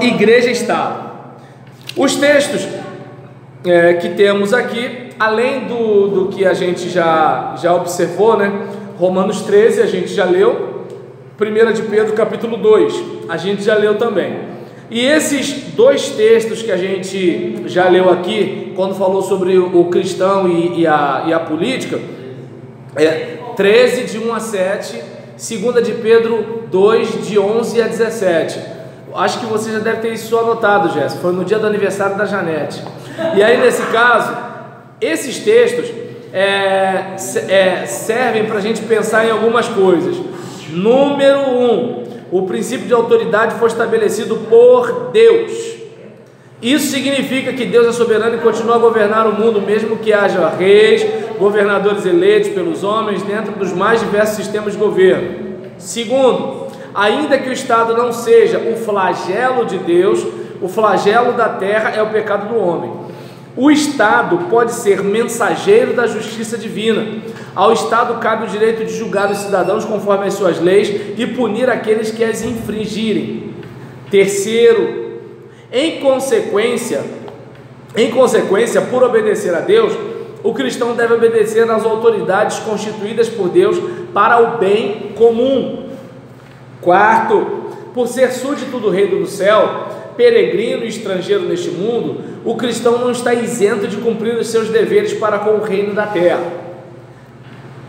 Igreja e Estado. Os textos que temos aqui, além do que a gente já observou, né? Romanos 13 a gente já leu, 1 de Pedro capítulo 2 a gente já leu também. E esses dois textos que a gente já leu aqui, quando falou sobre o cristão e a política, 13 de 1 a 7, 2 de Pedro 2 de 11 a 17. Acho que você já deve ter isso anotado, Jéssica. Foi no dia do aniversário da Janete. E aí, nesse caso, esses textos servem para a gente pensar em algumas coisas. Número 1, o princípio de autoridade foi estabelecido por Deus. Isso significa que Deus é soberano e continua a governar o mundo, mesmo que haja reis, governadores eleitos pelos homens, dentro dos mais diversos sistemas de governo. Segundo, ainda que o Estado não seja o flagelo de Deus, o flagelo da terra é o pecado do homem. O Estado pode ser mensageiro da justiça divina. Ao Estado cabe o direito de julgar os cidadãos conforme as suas leis e punir aqueles que as infringirem. Terceiro, em consequência, por obedecer a Deus, o cristão deve obedecer às autoridades constituídas por Deus para o bem comum. Quarto, por ser súdito do reino do céu, peregrino e estrangeiro neste mundo, o cristão não está isento de cumprir os seus deveres para com o reino da terra.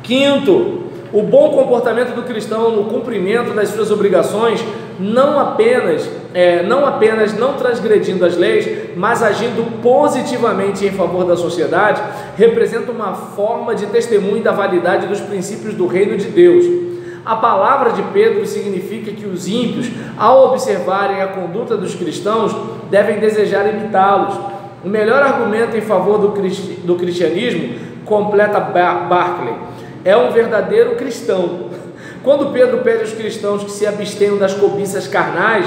Quinto, o bom comportamento do cristão no cumprimento das suas obrigações, não apenas não transgredindo as leis, mas agindo positivamente em favor da sociedade, representa uma forma de testemunho da validade dos princípios do reino de Deus. A palavra de Pedro significa que os ímpios, ao observarem a conduta dos cristãos, devem desejar imitá-los. O melhor argumento em favor do cristianismo, completa Barclay, é um verdadeiro cristão. Quando Pedro pede aos cristãos que se abstenham das cobiças carnais,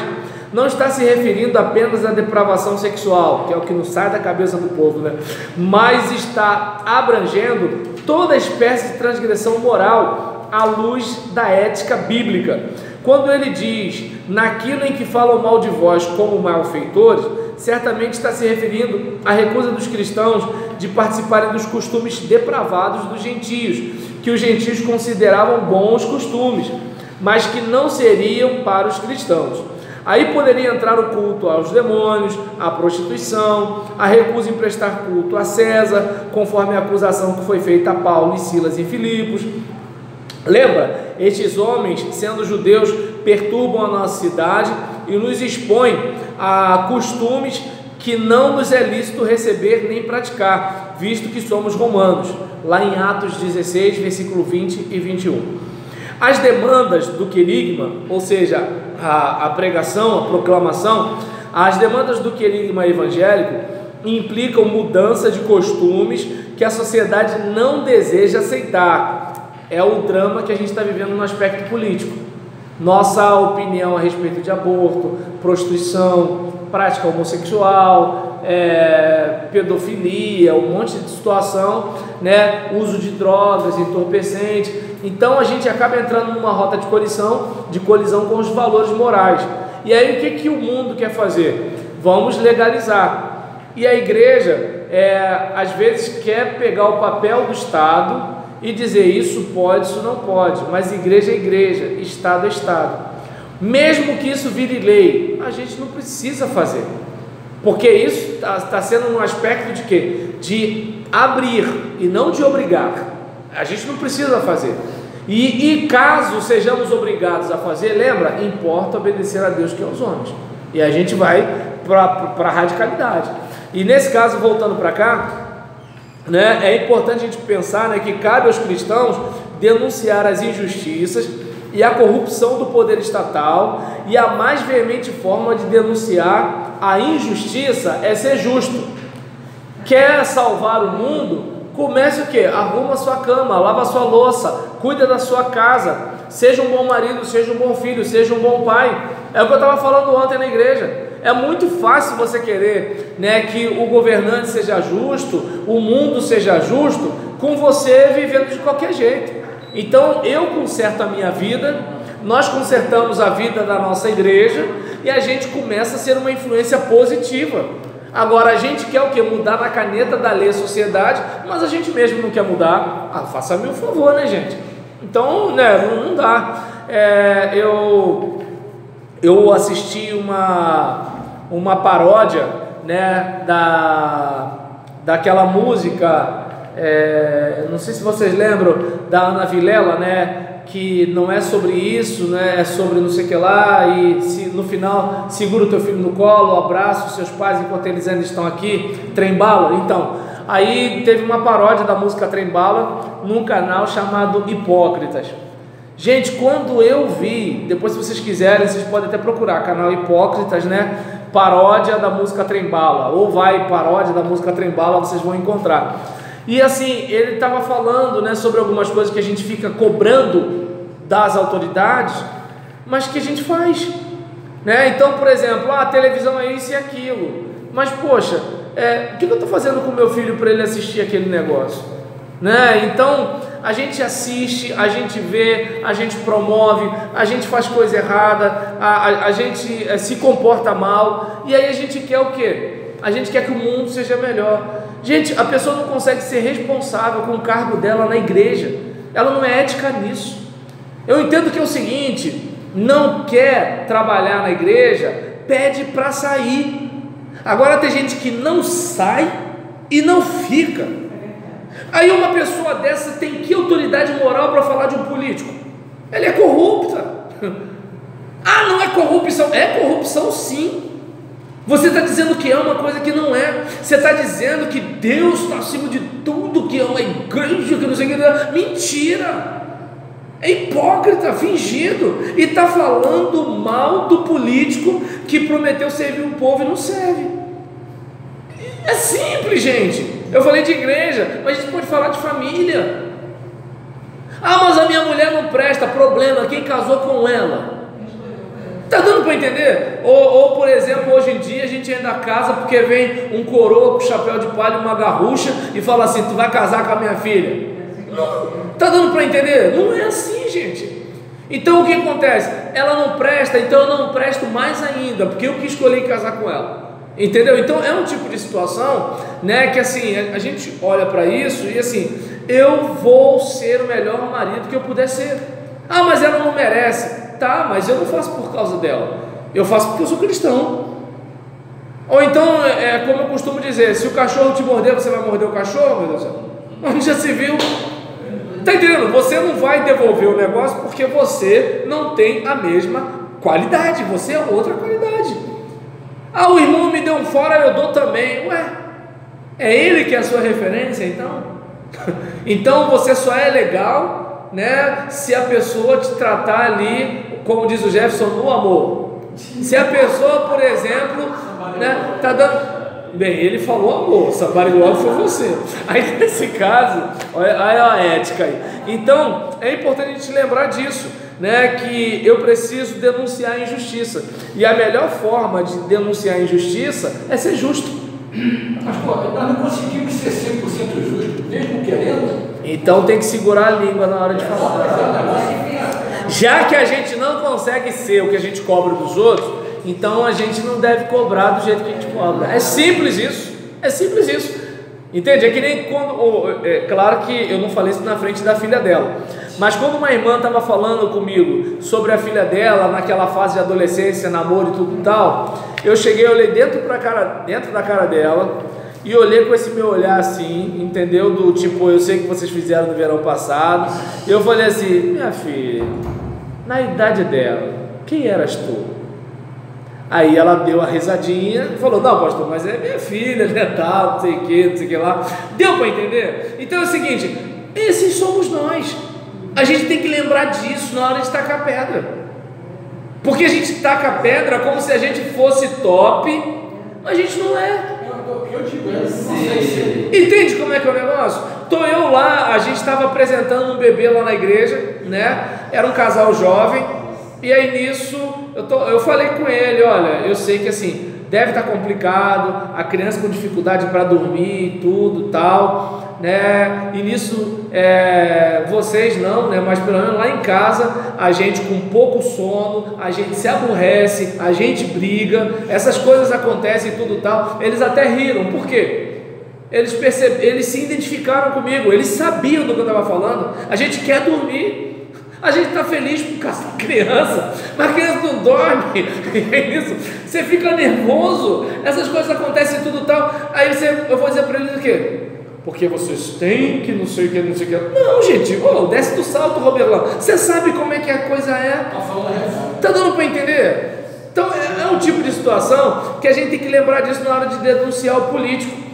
não está se referindo apenas à depravação sexual, que é o que não sai da cabeça do povo, né? Mas está abrangendo toda espécie de transgressão moral à luz da ética bíblica. Quando ele diz, naquilo em que falam mal de vós como malfeitores, certamente está se referindo à recusa dos cristãos de participarem dos costumes depravados dos gentios, que os gentios consideravam bons costumes, mas que não seriam para os cristãos. Aí poderia entrar o culto aos demônios, a prostituição, a recusa em prestar culto a César, conforme a acusação que foi feita a Paulo e Silas em Filipos. Lembra? Estes homens, sendo judeus, perturbam a nossa cidade e nos expõem a costumes que não nos é lícito receber nem praticar, visto que somos romanos, lá em Atos 16, versículo 20 e 21. As demandas do querigma, ou seja, a pregação, a proclamação, as demandas do querigma evangélico implicam mudança de costumes que a sociedade não deseja aceitar. É o drama que a gente está vivendo no aspecto político. Nossa opinião a respeito de aborto, prostituição, prática homossexual, pedofilia, um monte de situação, né? Uso de drogas, entorpecentes. Então a gente acaba entrando numa rota de colisão com os valores morais. E aí o que o mundo quer fazer? Vamos legalizar. E a igreja às vezes quer pegar o papel do Estado e dizer isso pode, isso não pode, mas igreja é igreja, Estado é Estado. Mesmo que isso vire lei, a gente não precisa fazer, porque isso está sendo um aspecto de quê? De abrir e não de obrigar. A gente não precisa fazer. E caso sejamos obrigados a fazer, lembra, importa obedecer a Deus que aos homens. E a gente vai para a radicalidade. E nesse caso, voltando para cá, né, é importante a gente pensar, né, que cabe aos cristãos denunciar as injustiças e a corrupção do poder estatal, e a mais veemente forma de denunciar a injustiça é ser justo. Quer salvar o mundo? Comece o quê? Arruma a sua cama, lava a sua louça, cuida da sua casa, seja um bom marido, seja um bom filho, seja um bom pai. É o que eu estava falando ontem na igreja. É muito fácil você querer, né, que o governante seja justo, o mundo seja justo, com você vivendo de qualquer jeito. Então eu conserto a minha vida, nós consertamos a vida da nossa igreja e a gente começa a ser uma influência positiva. Agora a gente quer o que? Mudar na caneta da lei a sociedade, mas a gente mesmo não quer mudar. Faça-me um favor, né, gente? Então, né, não dá. Eu assisti uma paródia, né, daquela música, não sei se vocês lembram, da Ana Vilela, né, que não é sobre isso, né, é sobre não sei o que lá, e no final segura o teu filho no colo, abraça os seus pais enquanto eles ainda estão aqui, trem-bala. Então, aí teve uma paródia da música Trem-bala num canal chamado Hipócritas. Gente, quando eu vi, depois se vocês quiserem, vocês podem até procurar, canal Hipócritas, né, paródia da música Trem-bala, ou vai paródia da música Trem-bala, vocês vão encontrar. E assim, ele estava falando, né, sobre algumas coisas que a gente fica cobrando das autoridades, mas que a gente faz, né? Então, por exemplo, a televisão é isso e aquilo, mas poxa, o que eu estou fazendo com o meu filho para ele assistir aquele negócio, né? Então, a gente assiste, a gente vê, a gente promove, a gente faz coisa errada, a gente se comporta mal, e aí a gente quer o quê? A gente quer que o mundo seja melhor. Gente, a pessoa não consegue ser responsável com o cargo dela na igreja, ela não é ética nisso. Eu entendo que é o seguinte: não quer trabalhar na igreja, pede para sair. Agora tem gente que não sai e não fica. Aí uma pessoa dessa tem que autoridade moral para falar de um político? Ela é corrupta. Não é corrupção? É corrupção sim. Você está dizendo que é uma coisa que não é. Você está dizendo que Deus está acima de tudo, que é uma igreja, que não sei o que. Mentira! É hipócrita, fingido. E está falando mal do político que prometeu servir o povo e não serve. É simples, gente. Eu falei de igreja, mas a gente pode falar de família. Mas a minha mulher não presta. Problema, quem casou com ela? Está dando para entender? Ou, por exemplo, hoje em dia a gente ainda casa porque vem um coroa com chapéu de palha e uma garrucha e fala assim: tu vai casar com a minha filha. Está dando para entender? Não é assim, gente. Então o que acontece? Ela não presta, então eu não presto mais ainda, porque eu que escolhi casar com ela. Entendeu? Então é um tipo de situação, né, que assim, a gente olha para isso e assim, eu vou ser o melhor marido que eu puder ser. Mas ela não merece. Tá, mas eu não faço por causa dela, eu faço porque eu sou cristão. Ou então, como eu costumo dizer, se o cachorro te morder, você vai morder o cachorro, meu Deus do céu? Onde já se viu? Tá entendendo? Você não vai devolver o negócio porque você não tem a mesma qualidade, você é outra qualidade. O irmão me deu um fora, eu dou também. É ele que é a sua referência, então? Então você só é legal, né, se a pessoa te tratar ali, como diz o Jefferson, no amor. Se a pessoa, por exemplo, né, tá dando... Bem, ele falou amor, somebody love foi você. Aí nesse caso, olha a ética aí. Então, é importante a gente lembrar disso, né, que eu preciso denunciar a injustiça. E a melhor forma de denunciar a injustiça é ser justo. Mas, nós não conseguimos ser 100% justos, mesmo querendo. Então tem que segurar a língua na hora de falar. Já que a gente não consegue ser o que a gente cobra dos outros, então a gente não deve cobrar do jeito que a gente cobra. É simples isso. É simples isso. Entende? É que nem quando... claro que eu não falei isso na frente da filha dela, mas quando uma irmã estava falando comigo sobre a filha dela, naquela fase de adolescência, namoro e tudo e tal, eu cheguei, olhei dentro da cara dela e olhei com esse meu olhar assim, entendeu? Do tipo, eu sei que vocês fizeram no verão passado. E eu falei assim: minha filha, na idade dela, quem eras tu? Aí ela deu a risadinha e falou: não, pastor, mas é minha filha, né, tal, não sei o que lá. Deu para entender? Então é o seguinte, esses somos nós. A gente tem que lembrar disso na hora de tacar pedra, porque a gente taca pedra como se a gente fosse top, mas a gente não é. Entende como é que é o negócio? Tô eu lá, a gente estava apresentando um bebê lá na igreja, né? Era um casal jovem. E aí nisso, eu falei com ele: olha, eu sei que assim, deve estar complicado, a criança com dificuldade para dormir e tudo tal, né? E nisso vocês não, né? Mas pelo menos lá em casa a gente com pouco sono, a gente se aborrece, a gente briga, essas coisas acontecem e tudo tal. Eles até riram, por quê? Eles se identificaram comigo, eles sabiam do que eu estava falando. A gente quer dormir, a gente está feliz por causa da criança, mas a criança não dorme, é isso, você fica nervoso, essas coisas acontecem e tudo tal. Aí eu vou dizer para eles o quê? Porque vocês têm que não sei o que, não sei o que. Não, gente, desce do salto, Roberlão, você sabe como é que a coisa é? Está dando para entender? Então é um tipo de situação que a gente tem que lembrar disso na hora de denunciar o político.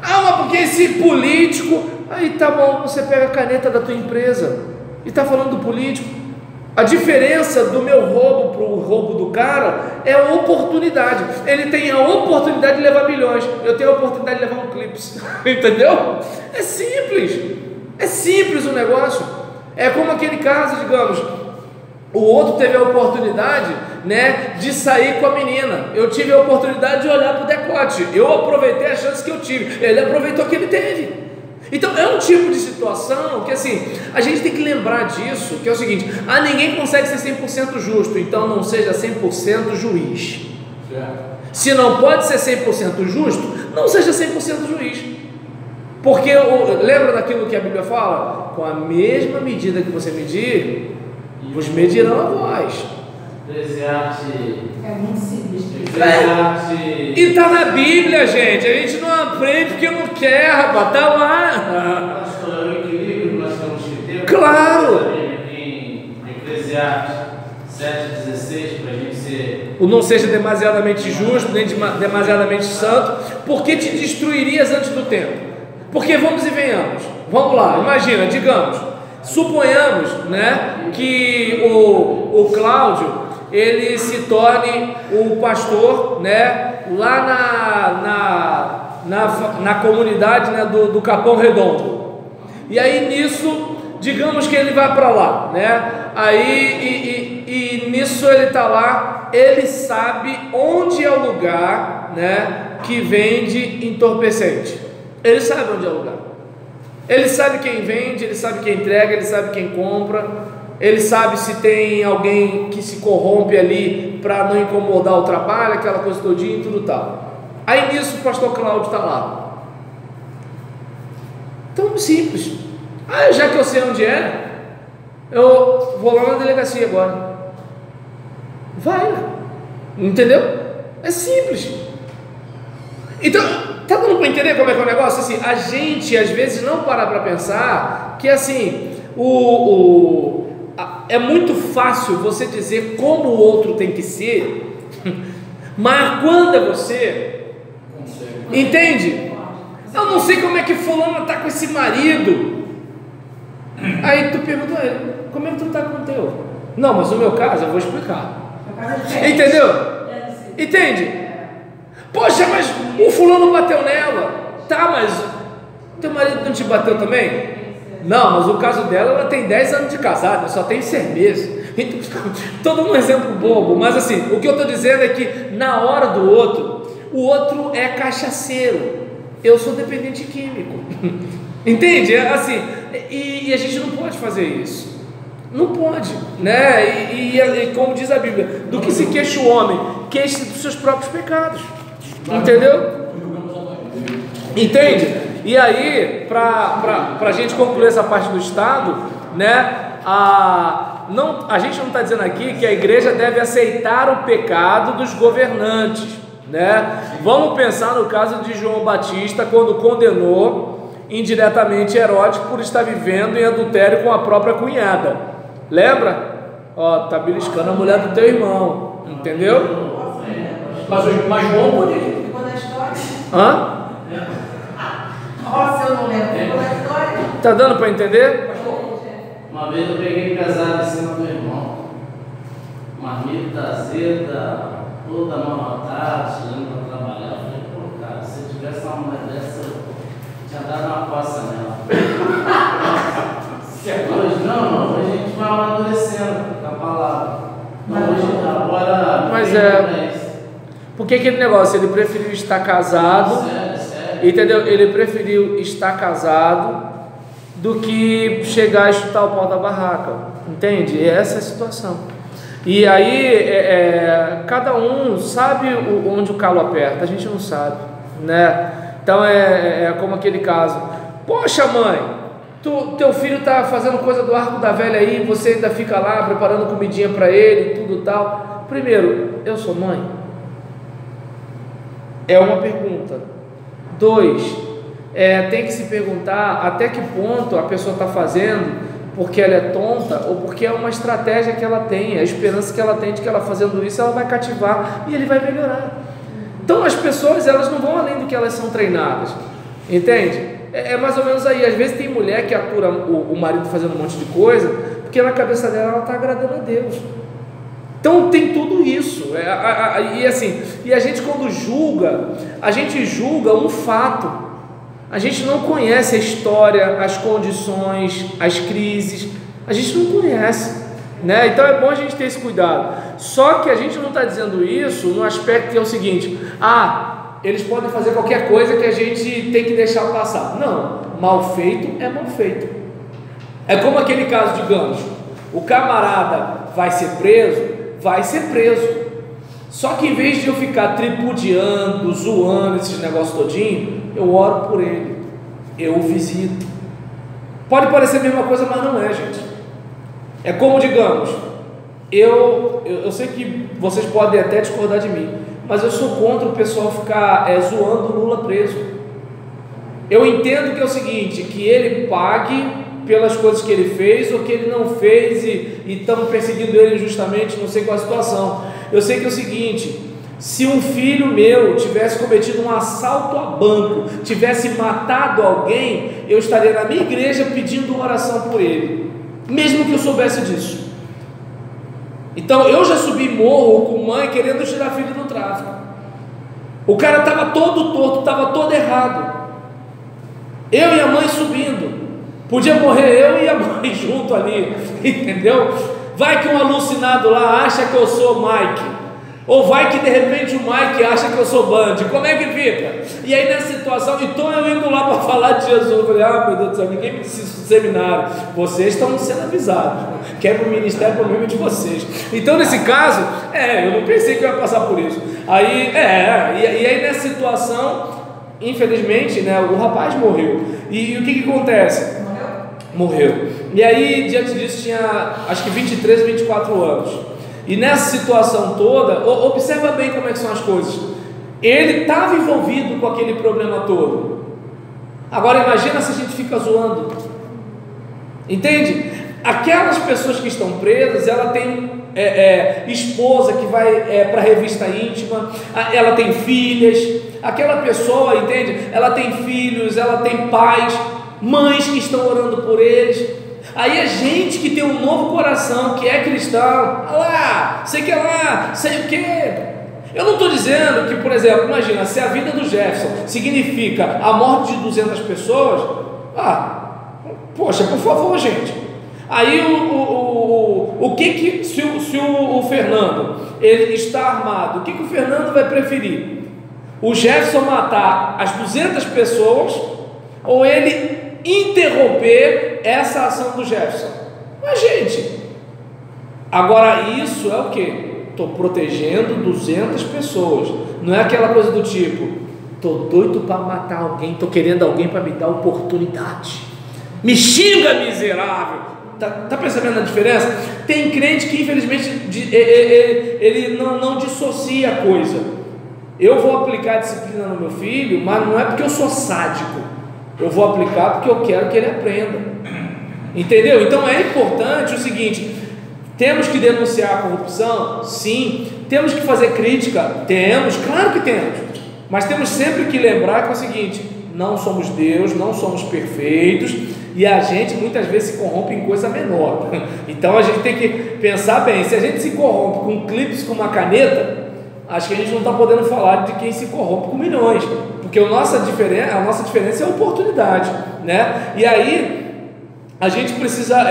Mas porque esse político, aí tá bom, você pega a caneta da tua empresa e está falando do político. A diferença do meu roubo para o roubo do cara é a oportunidade. Ele tem a oportunidade de levar milhões, eu tenho a oportunidade de levar um clips. Entendeu? É simples o negócio. É como aquele caso, digamos, o outro teve a oportunidade, né, de sair com a menina. Eu tive a oportunidade de olhar para o decote. Eu aproveitei a chance que eu tive, ele aproveitou que ele teve. Então é um tipo de situação que assim, a gente tem que lembrar disso, que é o seguinte: ninguém consegue ser 100% justo, então não seja 100% juiz. Se não pode ser 100% justo, não seja 100% juiz. Porque lembra daquilo que a Bíblia fala? Com a mesma medida que você medir, vos medirão a vós. É muito simples. E está na Bíblia, gente. A gente não aprende porque não quer, rapaz. Está lá. Pastor, é o equilíbrio que nós temos que ter. Claro. Em Eclesiastes 7,16, para a gente ser. O não seja demasiadamente justo, nem demasiadamente santo, porque te destruirias antes do tempo. Porque vamos e venhamos. Vamos lá, imagina, digamos, suponhamos, né, que o Cláudio ele se torne o pastor, né, lá na comunidade, né, do Capão Redondo. E aí nisso, digamos que ele vai para lá, né? Aí e nisso ele está lá, ele sabe onde é o lugar, né, que vende entorpecente. Ele sabe onde é o lugar. Ele sabe quem vende, ele sabe quem entrega, ele sabe quem compra. Ele sabe se tem alguém que se corrompe ali para não incomodar o trabalho, aquela coisa todinha e tudo tal. Aí nisso o pastor Cláudio está lá. Tão simples. Já que eu sei onde é, eu vou lá na delegacia agora. Vai, entendeu? É simples. Então, tá dando para entender como é que é o negócio? Assim, a gente às vezes não para para pensar que assim, é muito fácil você dizer como o outro tem que ser, mas quando é você, entende? Eu não sei como é que fulano está com esse marido. Aí tu pergunta a ele, como é que tu está com o teu? Não, mas o meu caso eu vou explicar. Entendeu? Entende? Poxa, mas o fulano bateu nela. Tá, mas teu marido não te bateu também? Não, mas o caso dela, ela tem 10 anos de casada, só tem 6 meses. Estou dando um exemplo bobo, mas assim, o que eu estou dizendo é que na hora do outro, o outro é cachaceiro, eu sou dependente químico. Entende? É assim, e a gente não pode fazer isso. Não pode, né? E como diz a Bíblia, do que se queixa o homem, queixe dos seus próprios pecados. Entendeu? Entende? E aí, para a gente concluir essa parte do Estado, né? A gente não está dizendo aqui que a igreja deve aceitar o pecado dos governantes, né? Vamos pensar no caso de João Batista, quando condenou indiretamente Herodes por estar vivendo em adultério com a própria cunhada. Lembra? Tá beliscando a mulher do teu irmão, entendeu? Mas João poderia. Hã? Nossa, eu não lembro. Ficou na história? Tá dando para entender? Uma vez eu peguei pesado em cima do irmão. Marmita azeda, toda amarrotada, chegando para trabalhar. Eu falei, pô, cara, se eu tivesse uma mulher dessa, eu tinha dado uma coça nela. Hoje não, hoje a gente vai amadurecendo com a palavra. Hoje, agora. Mas porque aquele negócio, ele preferiu estar casado. Sério. entendeu? Ele preferiu estar casado do que chegar e chutar o pau da barraca, entende? Essa é a situação. E aí, cada um sabe onde o calo aperta, a gente não sabe, né? Então é como aquele caso: poxa, mãe, teu filho está fazendo coisa do arco da velha aí, você ainda fica lá preparando comidinha para ele, tudo tal. Primeiro, eu sou mãe? É uma pergunta. 2, tem que se perguntar até que ponto a pessoa está fazendo porque ela é tonta ou porque é uma estratégia que ela tem, a esperança que ela tem de que ela fazendo isso ela vai cativar e ele vai melhorar. Então as pessoas, elas não vão além do que elas são treinadas, entende? É mais ou menos aí. Às vezes tem mulher que atura o marido fazendo um monte de coisa porque na cabeça dela ela está agradando a Deus. Então tem tudo isso, e assim, e a gente quando julga, a gente julga um fato. A gente não conhece a história, as condições, as crises, a gente não conhece, né? Então é bom a gente ter esse cuidado. Só que a gente não está dizendo isso no aspecto que é o seguinte: eles podem fazer qualquer coisa que a gente tem que deixar passar. Não, mal feito é mal feito. É como aquele caso, digamos, o camarada vai ser preso. Só que em vez de eu ficar tripudiando, zoando esses negócios todinho, eu oro por ele, eu o visito. Pode parecer a mesma coisa, mas não é, gente. É como, digamos, eu sei que vocês podem até discordar de mim, mas eu sou contra o pessoal ficar zoando o Lula preso. Eu entendo que é o seguinte, que ele pague pelas coisas que ele fez ou que ele não fez e estão perseguindo ele injustamente, não sei qual a situação. Eu sei que é o seguinte: se um filho meu tivesse cometido um assalto a banco, tivesse matado alguém, eu estaria na minha igreja pedindo oração por ele, mesmo que eu soubesse disso. Então eu já subi morro com mãe querendo tirar filho do tráfico. O cara estava todo torto, estava todo errado. Eu e a mãe subindo. Podia morrer eu e a mãe junto ali, entendeu? Vai que um alucinado lá acha que eu sou Mike, ou vai que de repente o Mike acha que eu sou Band. Como é que fica? E aí nessa situação, então eu indo lá para falar de Jesus, eu falei: meu Deus do céu, ninguém me disse isso no seminário, vocês estão sendo avisados, quebra o ministério, problema de vocês. Então nesse caso, eu não pensei que eu ia passar por isso. Aí, e aí nessa situação, infelizmente, né, o rapaz morreu. E o que acontece? Morreu. E aí, diante disso, tinha acho que 23 ou 24 anos. E nessa situação toda, observa bem como é que são as coisas. Ele estava envolvido com aquele problema todo. Agora imagina se a gente fica zoando. Entende? Aquelas pessoas que estão presas, ela tem esposa que vai para a revista íntima, ela tem filhas. Aquela pessoa, entende? Ela tem filhos, ela tem pais, mães que estão orando por eles. Aí a gente que tem um novo coração, que é cristão, sei o que. Eu não estou dizendo que, por exemplo, imagina, se a vida do Jefferson significa a morte de 200 pessoas, poxa, por favor, gente. Aí se o Fernando ele está armado, o que o Fernando vai preferir? O Jefferson matar as 200 pessoas ou ele interromper essa ação do Jefferson? Mas gente, agora isso é o que? Estou protegendo 200 pessoas. Não é aquela coisa do tipo: estou doido para matar alguém, estou querendo alguém para me dar oportunidade, me xinga, miserável. Está percebendo a diferença? Tem crente que infelizmente ele não dissocia a coisa. Eu vou aplicar disciplina no meu filho, mas não é porque eu sou sádico. Eu vou aplicar porque eu quero que ele aprenda. Entendeu? Então é importante o seguinte: temos que denunciar a corrupção? Sim. Temos que fazer crítica? Temos, claro que temos. Mas temos sempre que lembrar que é o seguinte: não somos Deus, não somos perfeitos, e a gente muitas vezes se corrompe em coisa menor. Então a gente tem que pensar bem. Se a gente se corrompe com um clipe, com uma caneta, acho que a gente não está podendo falar de quem se corrompe com milhões, porque a nossa diferença é a oportunidade, né? E aí a gente precisa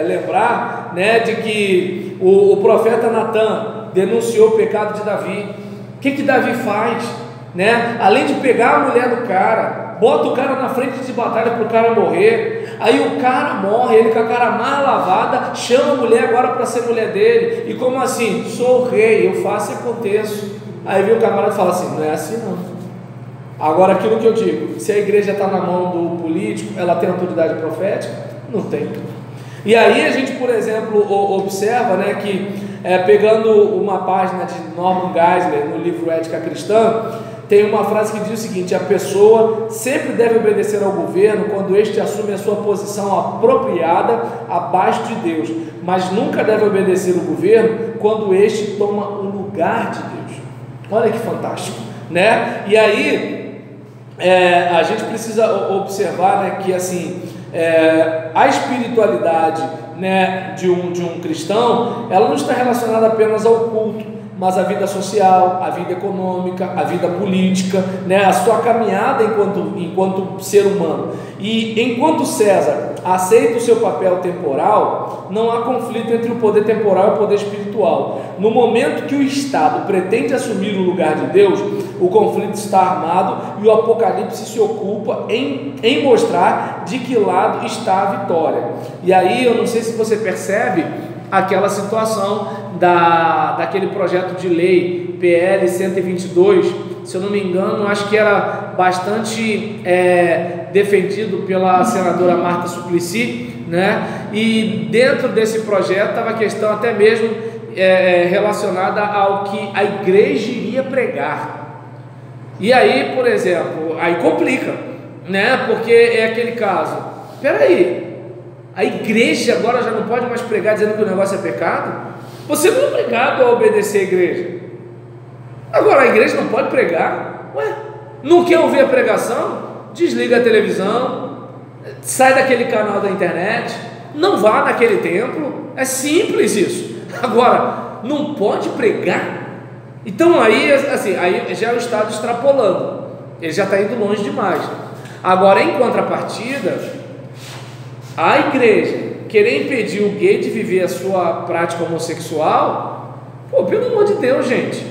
lembrar, né, de que o profeta Natan denunciou o pecado de Davi. O que Davi faz? né? Além de pegar a mulher do cara, bota o cara na frente de batalha para o cara morrer, aí o cara morre, ele com a cara mais lavada, chama a mulher agora para ser mulher dele, e como assim? Sou o rei, eu faço e aconteço. Aí vem o camarada e fala assim, não é assim não. Agora aquilo que eu digo, se a igreja está na mão do político, ela tem autoridade profética? Não tem. E aí a gente, por exemplo, observa, né, que pegando uma página de Norman Geisler no livro Ética Cristã, tem uma frase que diz o seguinte: a pessoa sempre deve obedecer ao governo quando este assume a sua posição apropriada abaixo de Deus, mas nunca deve obedecer o governo quando este toma o lugar de Deus. Olha que fantástico, né? E aí a gente precisa observar, né, que assim a espiritualidade, né, de um cristão, ela não está relacionada apenas ao culto, mas a vida social, a vida econômica, a vida política, né, a sua caminhada enquanto ser humano. E enquanto César aceita o seu papel temporal, não há conflito entre o poder temporal e o poder espiritual. No momento que o Estado pretende assumir o lugar de Deus, o conflito está armado e o Apocalipse se ocupa em mostrar de que lado está a vitória. E aí eu não sei se você percebe aquela situação daquele projeto de lei PL 122, se eu não me engano, acho que era bastante defendido pela senadora Marta Suplicy, né? E dentro desse projeto estava a questão até mesmo relacionada ao que a igreja iria pregar. E aí, por exemplo, aí complica, né? Porque é aquele caso, peraí, a igreja agora já não pode mais pregar dizendo que o negócio é pecado? Você não é obrigado a obedecer a igreja. Agora a igreja não pode pregar? Ué, não quer ouvir a pregação? Desliga a televisão, sai daquele canal da internet, não vá naquele templo. É simples isso. Agora, não pode pregar? Então aí, assim, aí já é o Estado extrapolando, ele já está indo longe demais. Agora, em contrapartida, a igreja querer impedir o gay de viver a sua prática homossexual, pô, pelo amor de Deus, gente,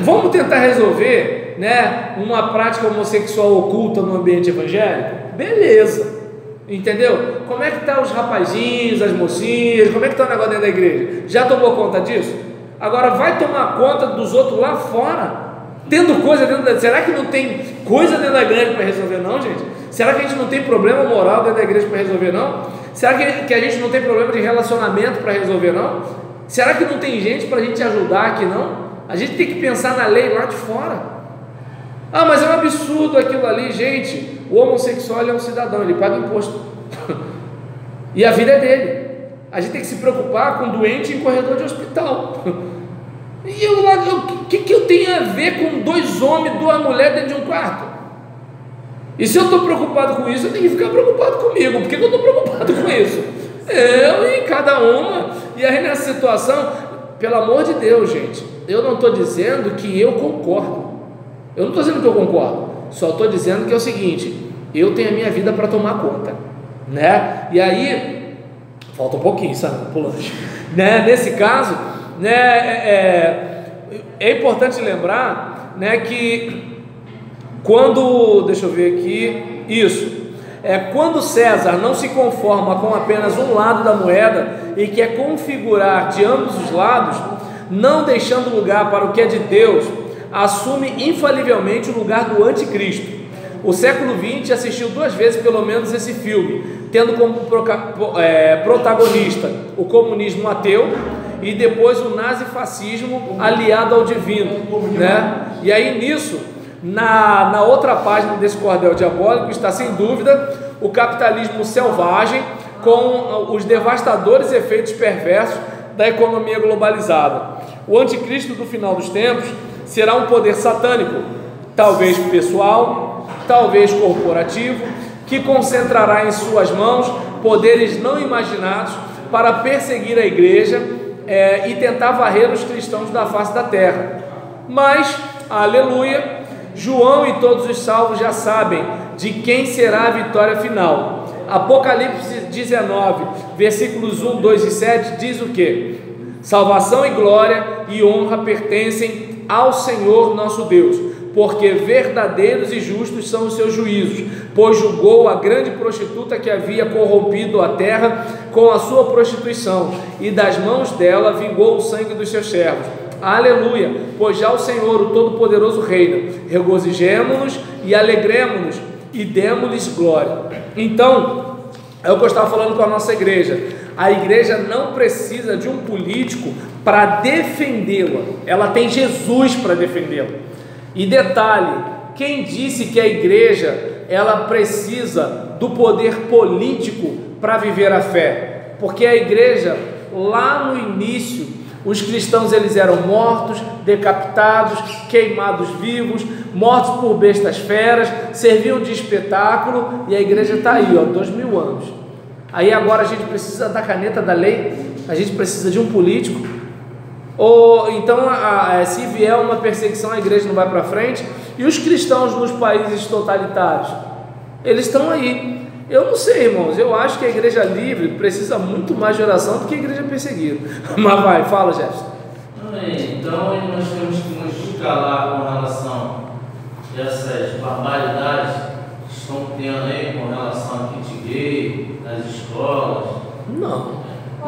vamos tentar resolver, né, uma prática homossexual oculta no ambiente evangélico? Beleza, entendeu? Como é que tá os rapazinhos, as mocinhas, como é que tá o negócio dentro da igreja? Já tomou conta disso? Agora vai tomar conta dos outros lá fora, tendo coisa dentro da... Será que não tem coisa dentro da igreja para resolver não, gente? Será que a gente não tem problema moral dentro da igreja para resolver não? Será que a gente não tem problema de relacionamento para resolver não? Será que não tem gente para a gente ajudar aqui não? A gente tem que pensar na lei lá de fora. Ah, mas é um absurdo aquilo ali, gente. O homossexual é um cidadão, ele paga imposto e a vida é dele. A gente tem que se preocupar com doente em corredor de hospital. E o que eu tenho a ver com 2 homens, 2 mulheres dentro de um quarto? E se eu estou preocupado com isso, eu tenho que ficar preocupado comigo. Por que eu estou preocupado com isso? Eu e cada uma. E aí nessa situação, pelo amor de Deus, gente, eu não estou dizendo que eu concordo. Eu não estou dizendo que eu concordo. Só estou dizendo que é o seguinte: eu tenho a minha vida para tomar conta, né? E aí, falta um pouquinho, sabe, pro lanche, né? Nesse caso, né, é importante lembrar, né, que quando, deixa eu ver aqui, quando César não se conforma com apenas um lado da moeda e quer configurar de ambos os lados, não deixando lugar para o que é de Deus, assume infalivelmente o lugar do anticristo. O século XX assistiu 2 vezes pelo menos esse filme, tendo como protagonista o comunismo ateu e depois o nazifascismo aliado ao divino, né? E aí nisso, na outra página desse cordel diabólico está sem dúvida o capitalismo selvagem com os devastadores efeitos perversos da economia globalizada. O anticristo do final dos tempos será um poder satânico, talvez pessoal, talvez corporativo, que concentrará em suas mãos poderes não imaginados para perseguir a igreja e tentar varrer os cristãos da face da terra. Mas, aleluia, João e todos os salvos já sabem de quem será a vitória final. Apocalipse 19, versículos 1, 2 e 7 diz o que? Salvação e glória e honra pertencem ao Senhor nosso Deus, porque verdadeiros e justos são os seus juízos, pois julgou a grande prostituta que havia corrompido a terra com a sua prostituição, e das mãos dela vingou o sangue dos seus servos. Aleluia, pois já o Senhor, o Todo-Poderoso, reina. Regozijemo-nos e alegremo-nos e demos-lhes glória. Então, é o que eu estava falando com a nossa igreja. A igreja não precisa de um político para defendê-la, ela tem Jesus para defendê-la. E detalhe, quem disse que a igreja ela precisa do poder político para viver a fé? Porque a igreja, lá no início, os cristãos eles eram mortos, decapitados, queimados vivos, mortos por bestas feras, serviam de espetáculo, e a igreja está aí, 2000 anos. Aí agora a gente precisa da caneta da lei, a gente precisa de um político, ou então se vier uma perseguição a igreja não vai para frente. E os cristãos nos países totalitários, eles estão aí. Eu não sei, irmãos, eu acho que a igreja livre precisa muito mais de oração do que a igreja perseguida. Mas vai, fala, Jefferson. Então nós temos que nos calar com relação a essas barbaridades que estão tendo aí com relação a kit gay nas escolas. Não,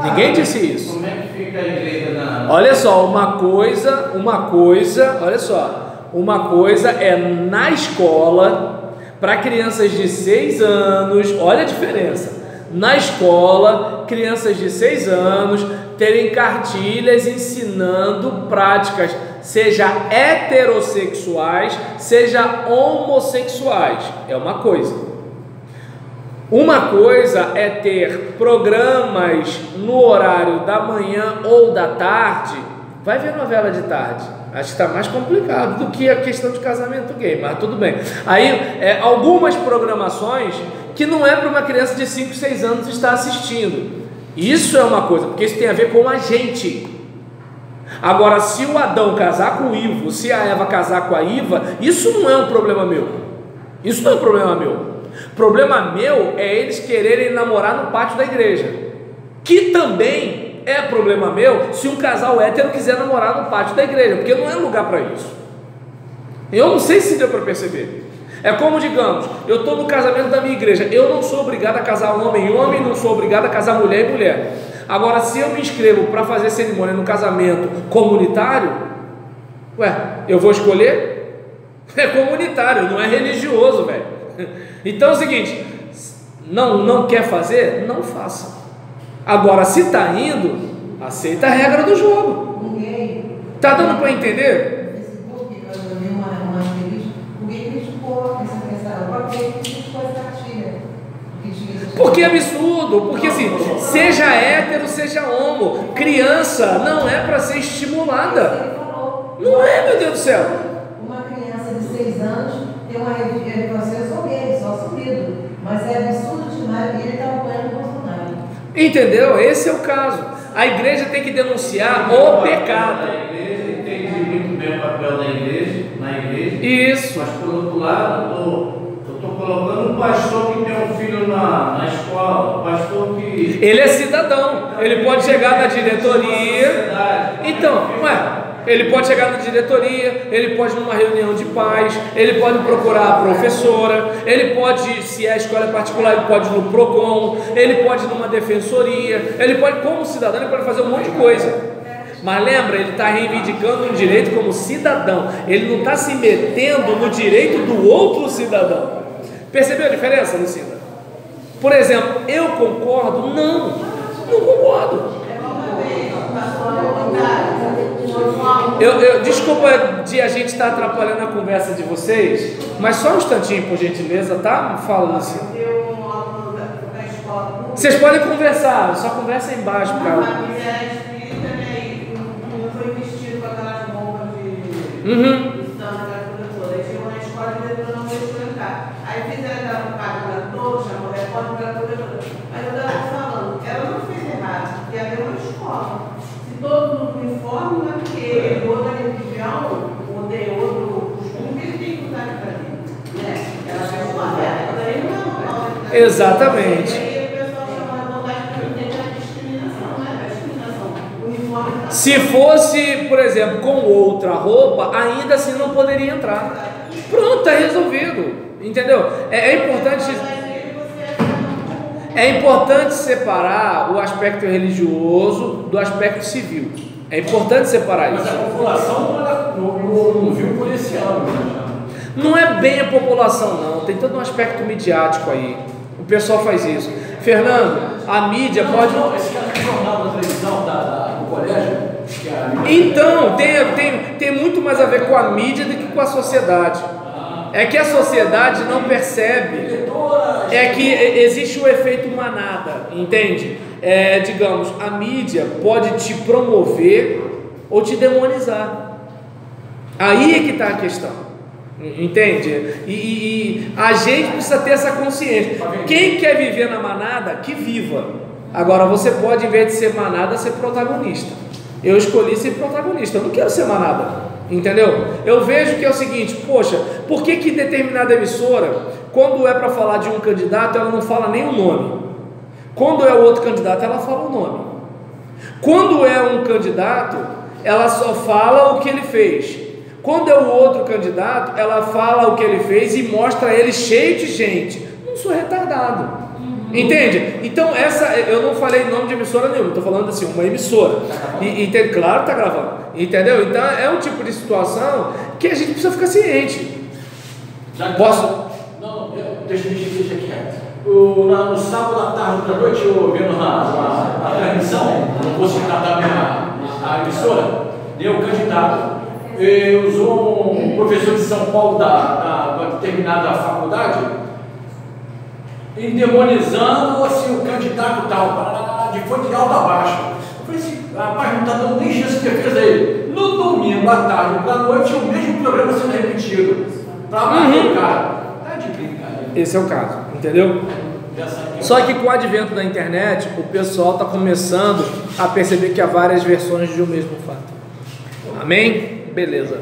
ninguém disse isso. Como é que fica a igreja na... Olha só, uma coisa, olha só, uma coisa é na escola, para crianças de 6 anos, olha a diferença. Na escola, crianças de 6 anos terem cartilhas ensinando práticas, seja heterossexuais, seja homossexuais. É uma coisa. Uma coisa é ter programas no horário da manhã ou da tarde. Vai ver novela de tarde. Acho que está mais complicado do que a questão de casamento gay, mas tudo bem. Aí, algumas programações que não é para uma criança de 5, 6 anos estar assistindo. Isso é uma coisa, porque isso tem a ver com a gente. Agora, se o Adão casar com o Ivo, se a Eva casar com a Iva, isso não é um problema meu. Isso não é um problema meu. Problema meu é eles quererem namorar no pátio da igreja, que também é problema meu se um casal hétero quiser namorar no pátio da igreja, porque não é lugar para isso. Eu não sei se deu para perceber. É como, digamos, eu estou no casamento da minha igreja, eu não sou obrigado a casar homem e homem, não sou obrigado a casar mulher e mulher. Agora, se eu me inscrevo para fazer cerimônia no casamento comunitário, eu vou escolher? É comunitário, não é religioso, velho. Então é o seguinte, não quer fazer? Não faça. Agora, se está indo, aceita a regra do jogo. Está dando para entender? Porque é absurdo, porque assim, seja hétero, seja homo, criança não é para ser estimulada. Não é, meu Deus do céu. Uma criança de 6 anos tem uma religião, eu sou gay, só assumido, mas é absurdo demais e ele está apoiando o Bolsonaro. Entendeu? Esse é o caso. A igreja tem que denunciar o pecado. A igreja entende muito bem o papel da igreja, na igreja. Isso. Mas por outro lado, eu estou colocando um pastor que tem um filho na escola, um pastor que... Ele é cidadão, ele pode chegar na diretoria. Então, ele pode chegar na diretoria, ele pode ir numa reunião de pais, ele pode procurar a professora, ele pode, se a escola é particular, ele pode ir no PROCON, ele pode ir numa defensoria, ele pode, como cidadão, ele pode fazer um monte de coisa. Mas lembra, ele está reivindicando um direito como cidadão, ele não está se metendo no direito do outro cidadão. Percebeu a diferença, Lucinda? Por exemplo, eu concordo? Não concordo. Desculpa de a gente estar atrapalhando a conversa de vocês, mas só um instantinho, por gentileza, tá? Fala, Lucinda. Vocês podem conversar, só conversa aí embaixo, cara. Foi vestido com aquelas roupas de... Uhum. Aí chegou na escola e ele não deixou entrar. Aí fizeram aquela propaganda toda, chamou repórter para toda. Mas eu estava falando, ela não fez errado, porque ela é uma escola. Se todo mundo uniforme, não é porque outra religião, ou tem outro costume, ele tem que usar aquilo ali. Né? Ela fez uma regra, daí não é. Exatamente. Aí o pessoal chamou a vontade para entender a discriminação, né? A discriminação. Uniforme. Se fosse por exemplo, com outra roupa, ainda assim não poderia entrar. Pronto, está resolvido. Entendeu? É importante separar o aspecto religioso do aspecto civil. É importante separar isso. Mas a população não viu por esse ano. Não é bem a população, não. Tem todo um aspecto midiático aí. O pessoal faz isso. Fernando, a mídia pode... Não, esse cara do jornal da televisão do colégio, que é a mídia... Então, tem muito mais a ver com a mídia do que com a sociedade. É que a sociedade não percebe. É que existe o efeito manada, entende? Digamos, a mídia pode te promover ou te demonizar. Aí é que está a questão. Entende? E a gente precisa ter essa consciência. Quem quer viver na manada, que viva. Agora você pode, em vez de ser manada, ser protagonista. Eu escolhi ser protagonista, eu não quero ser manada. Entendeu? Eu vejo que é o seguinte: poxa, por que determinada emissora, quando é para falar de um candidato, ela não fala nem o nome? Quando é o outro candidato, ela fala o nome. Quando é um candidato, ela só fala o que ele fez. Quando é o outro candidato, ela fala o que ele fez e mostra ele cheio de gente. Não sou retardado. Entende? Então eu não falei nome de emissora nenhuma, estou falando assim, uma emissora. Claro que está gravando. Entendeu? Então é um tipo de situação que a gente precisa ficar ciente. Posso? Não, deixa aqui. No sábado à tarde da noite, eu vendo a transmissão, não vou citar também a emissora, deu um candidato. Usou um professor de São Paulo da determinada faculdade, endemonizando assim, o candidato tal, foi de alto a baixo. Eu falei assim, rapaz, não está dando nem chance de defesa aí. No domingo, à tarde, para a noite, o mesmo programa sendo repetido. Para bater o cara. Tá de brincadeira. Esse é o caso, entendeu? Só que com o advento da internet, o pessoal está começando a perceber que há várias versões de um mesmo fato. Amém? Beleza.